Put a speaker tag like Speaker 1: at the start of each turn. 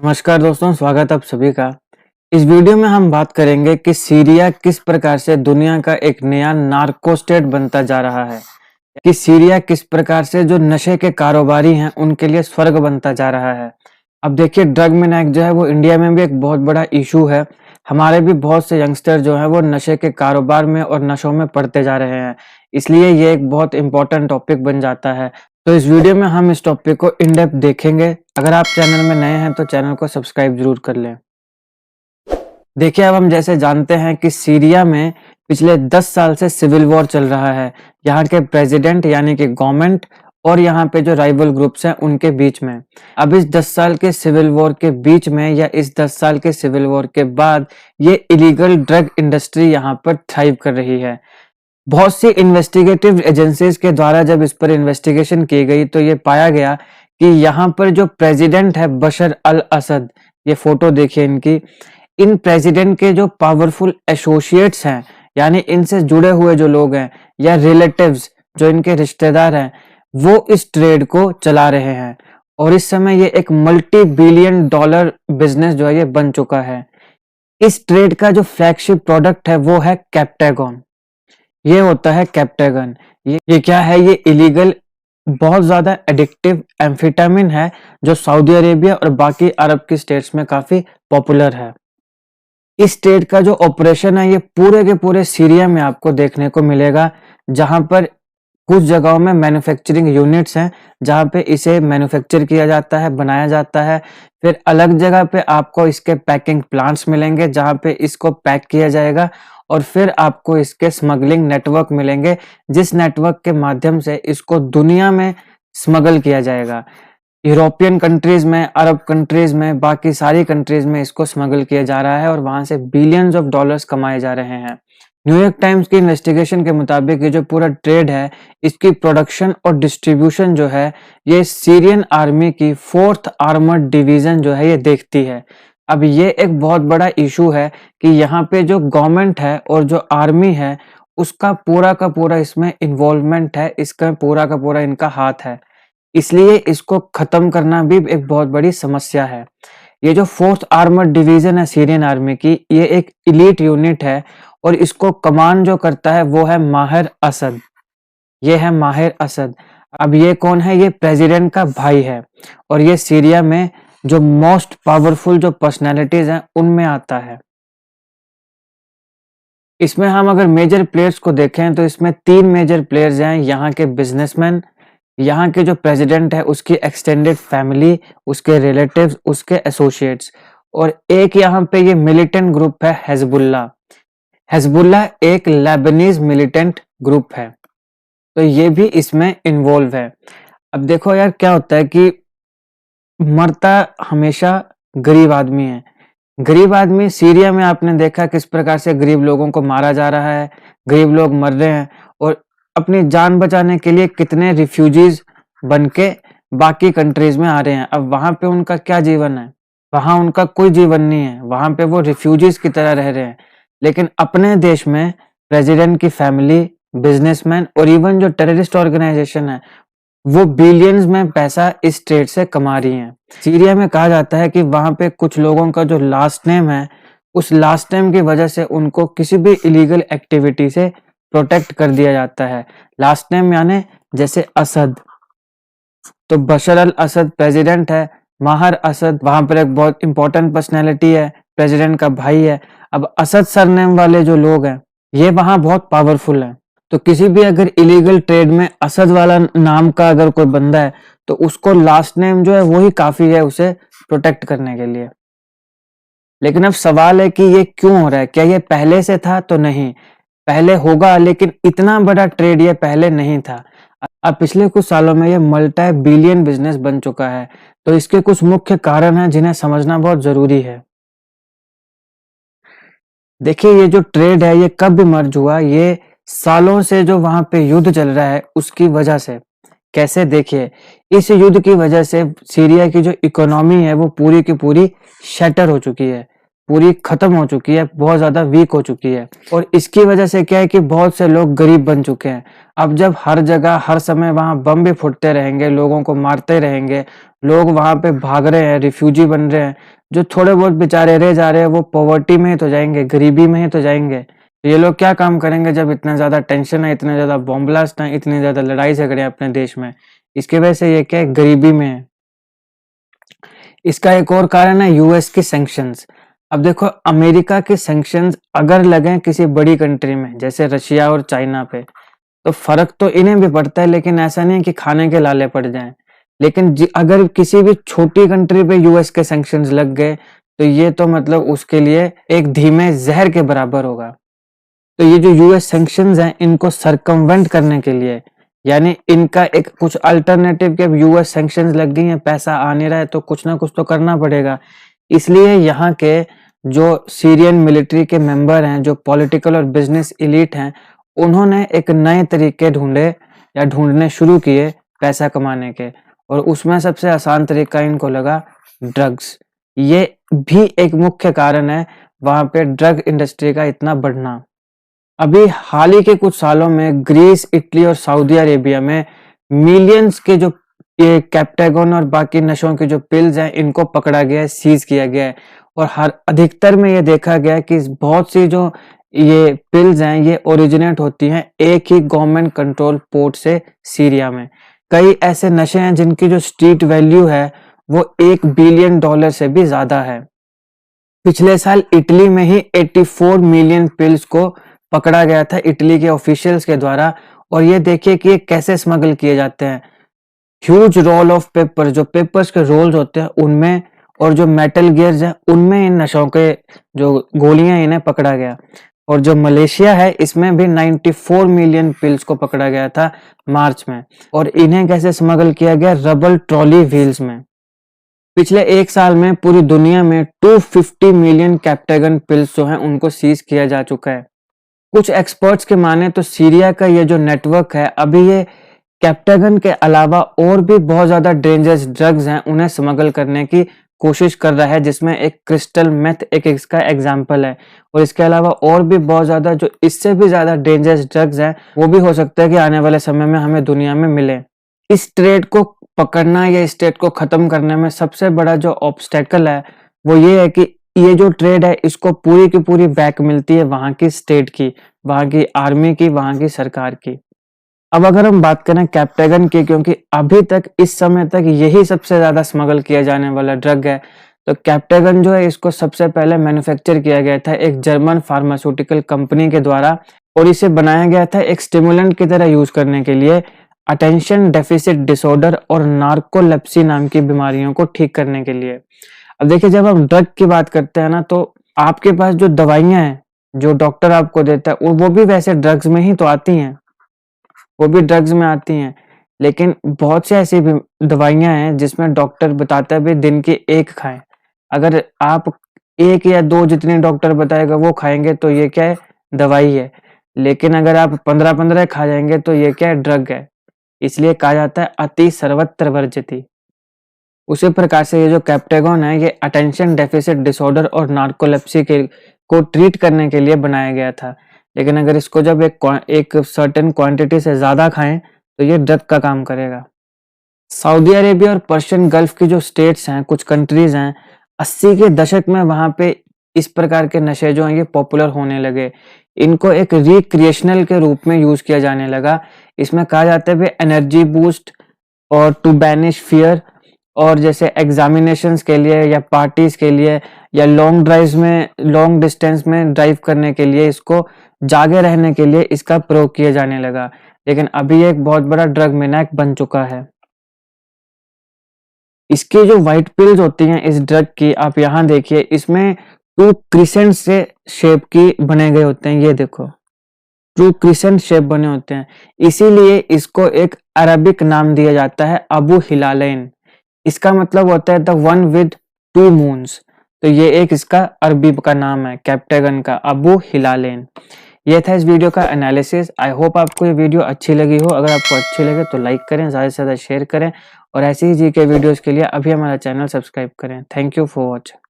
Speaker 1: नमस्कार दोस्तों, स्वागत आप सभी का। इस वीडियो में हम बात करेंगे कि सीरिया किस प्रकार से दुनिया का एक नया नार्को स्टेट बनता जा रहा है, कि सीरिया किस प्रकार से जो नशे के कारोबारी हैं उनके लिए स्वर्ग बनता जा रहा है। अब देखिए, ड्रग मैनाक जो है वो इंडिया में भी एक बहुत बड़ा इशू है। हमारे भी बहुत से यंगस्टर जो है वो नशे के कारोबार में और नशों में पड़ते जा रहे हैं, इसलिए ये एक बहुत इंपॉर्टेंट टॉपिक बन जाता है। तो इस वीडियो में हम इस टॉपिक को इन डेप्थ देखेंगे। अगर आप चैनल में नए हैं तो चैनल को सब्सक्राइब जरूर कर लें। देखिए, अब हम जैसे जानते हैं कि सीरिया में पिछले 10 साल से सिविल वॉर चल रहा है। यहाँ के प्रेसिडेंट यानी कि गवर्नमेंट और यहाँ पे जो राइवल ग्रुप्स हैं उनके बीच में। अब इस 10 साल के सिविल वॉर के बीच में या इस 10 साल के सिविल वॉर के बाद ये इलीगल ड्रग इंडस्ट्री यहाँ पर थ्राइव कर रही है। बहुत सी इन्वेस्टिगेटिव एजेंसीज के द्वारा जब इस पर इन्वेस्टिगेशन की गई तो ये पाया गया कि यहाँ पर जो प्रेसिडेंट है बशर अल असद, ये फोटो देखिए इनकी, इन प्रेसिडेंट के जो पावरफुल एसोसिएट्स हैं यानी इनसे जुड़े हुए जो लोग हैं या रिलेटिव्स जो इनके रिश्तेदार हैं, वो इस ट्रेड को चला रहे हैं और इस समय ये एक मल्टी बिलियन डॉलर बिजनेस जो है ये बन चुका है। इस ट्रेड का जो फ्लैगशिप प्रोडक्ट है वो है कैप्टागोन। ये होता है कैप्टागन। ये क्या है? ये इलीगल बहुत ज्यादा एडिक्टिव एम्फेटामिन है जो सऊदी अरेबिया और बाकी अरब की स्टेट्स में काफी पॉपुलर है। इस स्टेट का जो ऑपरेशन है ये पूरे के पूरे सीरिया में आपको देखने को मिलेगा, जहां पर कुछ जगहों में मैन्युफैक्चरिंग यूनिट्स हैं जहां पे इसे मैन्युफैक्चर किया जाता है, बनाया जाता है। फिर अलग जगह पे आपको इसके पैकिंग प्लांट्स मिलेंगे जहां पे इसको पैक किया जाएगा और फिर आपको इसके स्मगलिंग नेटवर्क मिलेंगे, जिस नेटवर्क के माध्यम से इसको दुनिया में स्मगल किया जाएगा। यूरोपियन कंट्रीज में, अरब कंट्रीज में, बाकी सारी कंट्रीज में इसको स्मगल किया जा रहा है और वहां से बिलियंस ऑफ डॉलर्स कमाए जा रहे हैं। न्यूयॉर्क टाइम्स की इन्वेस्टिगेशन के मुताबिक ये जो पूरा ट्रेड है, इसकी प्रोडक्शन और डिस्ट्रीब्यूशन जो है ये सीरियन आर्मी की 4th आर्मर्ड डिवीजन जो है ये देखती है। अब ये एक बहुत बड़ा इशू है कि यहाँ पे जो गवर्नमेंट है और जो आर्मी है उसका पूरा का पूरा इसमें इन्वॉल्वमेंट है, इसका पूरा का पूरा इनका हाथ है, इसलिए इसको खत्म करना भी एक बहुत बड़ी समस्या है। ये जो 4th आर्मर्ड डिवीजन है सीरियन आर्मी की, ये एक इलीट यूनिट है और इसको कमांड जो करता है वो है माहिर असद। ये है माहिर असद। अब ये कौन है? ये प्रेसिडेंट का भाई है और ये सीरिया में जो मोस्ट पावरफुल जो पर्सनालिटीज हैं उनमें आता है। इसमें हम अगर मेजर प्लेयर्स को देखें तो इसमें 3 मेजर प्लेयर्स हैं, यहाँ के बिजनेसमैन, यहाँ के जो प्रेसिडेंट है उसकी एक्सटेंडेड फैमिली, उसके रिलेटिव्स, उसके एसोसिएट्स, और एक यहाँ पे ये मिलिटेंट ग्रुप है हिजबुल्लाह। हिजबुल्लाह एक लेबनीज मिलिटेंट ग्रुप है, तो ये भी इसमें इन्वॉल्व है। अब देखो यार, क्या होता है कि मरता हमेशा गरीब आदमी है। गरीब आदमी, सीरिया में आपने देखा किस प्रकार से गरीब लोगों को मारा जा रहा है, गरीब लोग मर रहे हैं और अपनी जान बचाने के लिए कितने रिफ्यूजीज बन के बाकी कंट्रीज में आ रहे हैं। अब वहां पे उनका क्या जीवन है? वहां उनका कोई जीवन नहीं है, वहां पे वो रिफ्यूजीज की तरह रह रहे हैं। लेकिन अपने देश में प्रेसिडेंट की फैमिली, बिजनेसमैन और इवन जो टेररिस्ट ऑर्गेनाइजेशन है वो बिलियंस में पैसा इस ट्रेड से कमा रही हैं। सीरिया में कहा जाता है कि वहां पे कुछ लोगों का जो लास्ट नेम है, उस लास्ट नेम की वजह से उनको किसी भी इलीगल एक्टिविटी से प्रोटेक्ट कर दिया जाता है। लास्ट नेम यानी जैसे असद, तो बशर अल असद प्रेसिडेंट है, माहिर असद वहां पर एक बहुत इंपॉर्टेंट पर्सनैलिटी है, प्रेसिडेंट का भाई है। अब असद सरनेम वाले जो लोग हैं ये वहां बहुत पावरफुल है, तो किसी भी अगर इलीगल ट्रेड में असद वाला नाम का अगर कोई बंदा है तो उसको लास्ट नेम जो है वही काफी है उसे प्रोटेक्ट करने के लिए। लेकिन अब सवाल है कि ये क्यों हो रहा है? क्या ये पहले से था? तो नहीं, पहले होगा, लेकिन इतना बड़ा ट्रेड ये पहले नहीं था। अब पिछले कुछ सालों में ये मल्टी बिलियन बिजनेस बन चुका है। तो इसके कुछ मुख्य कारण हैं जिन्हें समझना बहुत जरूरी है। देखिए, ये जो ट्रेड है ये कब इमर्ज हुआ? ये सालों से जो वहां पे युद्ध चल रहा है उसकी वजह से। कैसे? देखिए, इस युद्ध की वजह से सीरिया की जो इकोनॉमी है वो पूरी की पूरी शटर हो चुकी है, पूरी खत्म हो चुकी है, बहुत ज्यादा वीक हो चुकी है। और इसकी वजह से क्या है कि बहुत से लोग गरीब बन चुके हैं। अब जब हर जगह हर समय वहां बम भी फूटते रहेंगे, लोगों को मारते रहेंगे, लोग वहां पे भाग रहे हैं, रिफ्यूजी बन रहे हैं, जो थोड़े बहुत बेचारे रह जा रहे हैं वो पॉवर्टी में ही तो जाएंगे, गरीबी में ही तो जाएंगे। ये लोग क्या काम करेंगे जब इतना ज्यादा टेंशन है, इतने ज्यादा बॉम्ब ब्लास्ट है, इतनी ज्यादा लड़ाई झगड़े हैं अपने देश में। इसकी वजह से ये क्या है, गरीबी में है। इसका एक और कारण है यूएस की सैंक्शंस। अब देखो, अमेरिका के सैंक्शंस अगर लगे किसी बड़ी कंट्री में जैसे रशिया और चाइना पे, तो फर्क तो इन्हें भी पड़ता है, लेकिन ऐसा नहीं है कि खाने के लाले पड़ जाएं। लेकिन अगर किसी भी छोटी कंट्री पे यूएस के सैंक्शंस लग गए, तो ये तो मतलब उसके लिए एक धीमे जहर के बराबर होगा। तो ये जो यूएस सैंक्शंस हैं, इनको सरकमवेंट करने के लिए, यानी इनका एक कुछ अल्टरनेटिव के यूएस सैंक्शंस लग गई हैं, पैसा आ नहीं रहा है, तो कुछ ना कुछ तो करना पड़ेगा। इसलिए यहाँ के जो सीरियन मिलिट्री के मेंबर हैं, जो पॉलिटिकल और बिजनेस एलीट हैं, उन्होंने एक नए तरीके ढूंढे या ढूंढने शुरू किए पैसा कमाने के। और उसमें सबसे आसान तरीका इनको लगा ड्रग्स। ये भी एक मुख्य कारण है वहां पे ड्रग इंडस्ट्री का इतना बढ़ना। अभी हाल ही के कुछ सालों में ग्रीस, इटली और सऊदी अरेबिया में मिलियंस के जो ये कैप्टागोन और बाकी नशों के जो पिल्स हैं, इनको पकड़ा गया है, सीज किया गया है। और हर अधिकतर में ये देखा गया है कि बहुत सी जो ये पिल्स हैं, ये ओरिजिनेट होती हैं एक ही गवर्नमेंट कंट्रोल पोर्ट से, सीरिया में। कई ऐसे नशे हैं जिनकी जो स्ट्रीट वैल्यू है वो $1 बिलियन से भी ज्यादा है। पिछले साल इटली में ही 84 मिलियन पिल्स को पकड़ा गया था इटली के ऑफिशियल्स के द्वारा। और ये देखिए कि ये कैसे स्मगल किए जाते हैं। ह्यूज रोल ऑफ पेपर, जो पेपर्स के रोल्स होते हैं उनमें, और जो मेटल गियर्स है उनमें इन नशों के जो गोलियां इन्हें पकड़ा गया। और जो मलेशिया है, इसमें भी 94 मिलियन पिल्स को पकड़ा गया था मार्च में। और इन्हें कैसे स्मगल किया गया, रबल ट्रॉली व्हील्स में। पिछले एक साल में पूरी दुनिया में 250 मिलियन कैप्टागन पिल्स जो हैं उनको सीज किया जा चुका है। कुछ एक्सपर्ट्स के माने तो सीरिया का ये जो नेटवर्क है, अभी ये कैप्टागन के अलावा और भी बहुत ज्यादा डेंजरस ड्रग्स हैं उन्हें स्मगल करने की कोशिश कर रहा है, जिसमें एक क्रिस्टल मेथ एक इसका एग्जाम्पल है। और इसके अलावा और भी बहुत ज्यादा जो इससे भी ज्यादा डेंजरस ड्रग्स हैं, वो भी हो सकता है कि आने वाले समय में हमें दुनिया में मिले। इस ट्रेड को पकड़ना या इस ट्रेड को खत्म करने में सबसे बड़ा जो ऑब्स्टेकल है वो ये है कि ये जो ट्रेड है, इसको पूरी की पूरी बैक मिलती है वहां की स्टेट की, वहां की आर्मी की, वहां की सरकार की। अब अगर हम बात करें कैप्टागन की, क्योंकि अभी तक इस समय तक यही सबसे ज्यादा स्मगल किया जाने वाला ड्रग है, तो कैप्टागन जो है इसको सबसे पहले मैन्युफैक्चर किया गया था एक जर्मन फार्मास्यूटिकल कंपनी के द्वारा। और इसे बनाया गया था एक स्टिमुलेंट की तरह यूज करने के लिए, अटेंशन डेफिसिट डिसऑर्डर और नार्कोलेप्सी नाम की बीमारियों को ठीक करने के लिए। अब देखिए, जब हम ड्रग की बात करते हैं ना, तो आपके पास जो दवाइयां हैं जो डॉक्टर आपको देता है, वो भी वैसे ड्रग्स में ही तो आती हैं, वो भी ड्रग्स में आती हैं। लेकिन बहुत से ऐसी दवाइयां हैं जिसमें डॉक्टर बताता है भाई दिन की एक खाएं। अगर आप एक या दो जितनी डॉक्टर बताएगा वो खाएंगे तो ये क्या है, दवाई है। लेकिन अगर आप 15-15 खा जाएंगे तो ये क्या है, ड्रग है। इसलिए कहा जाता है अति सर्वत्र वर्जति। उसी प्रकार से ये जो कैप्टागन है, ये अटेंशन डेफिसिट डिसऑर्डर और नार्कोलेप्सी के को ट्रीट करने के लिए बनाया गया था। लेकिन अगर इसको जब एक सर्टेन क्वांटिटी से ज्यादा खाएं तो ये ड्रग का काम करेगा। सऊदी अरेबिया और पर्शियन गल्फ की जो स्टेट्स हैं, कुछ कंट्रीज हैं, 80 के दशक में वहां पे इस प्रकार के नशे जो हैं ये पॉपुलर होने लगे। इनको एक रिक्रिएशनल के रूप में यूज किया जाने लगा। इसमें कहा जाता है एनर्जी बूस्ट और टू बैनिश फियर, और जैसे एग्जामिनेशंस के लिए या पार्टीज के लिए या लॉन्ग ड्राइव में, लॉन्ग डिस्टेंस में ड्राइव करने के लिए, इसको जागे रहने के लिए इसका प्रयोग किया जाने लगा। लेकिन अभी एक बहुत बड़ा ड्रग मेनाक बन चुका है। इसकी जो व्हाइट पिल्स होती हैं इस ड्रग की, आप यहाँ देखिए, इसमें 2 क्रिसेंट से शेप की बने गए होते हैं। ये देखो, 2 क्रिसेंट शेप बने होते हैं। इसीलिए इसको एक अरबिक नाम दिया जाता है, अबू हिलालैन। इसका मतलब होता है द वन विद 2 मून्स। तो ये एक इसका अरबी का नाम है, कैप्टागन का, अबू हिलालैन। ये था इस वीडियो का एनालिसिस। आई होप आपको ये वीडियो अच्छी लगी हो। अगर आपको अच्छी लगे तो लाइक करें, ज़्यादा से ज़्यादा शेयर करें, और ऐसी ही जी के वीडियोस के लिए अभी हमारा चैनल सब्सक्राइब करें। Thank you for watching.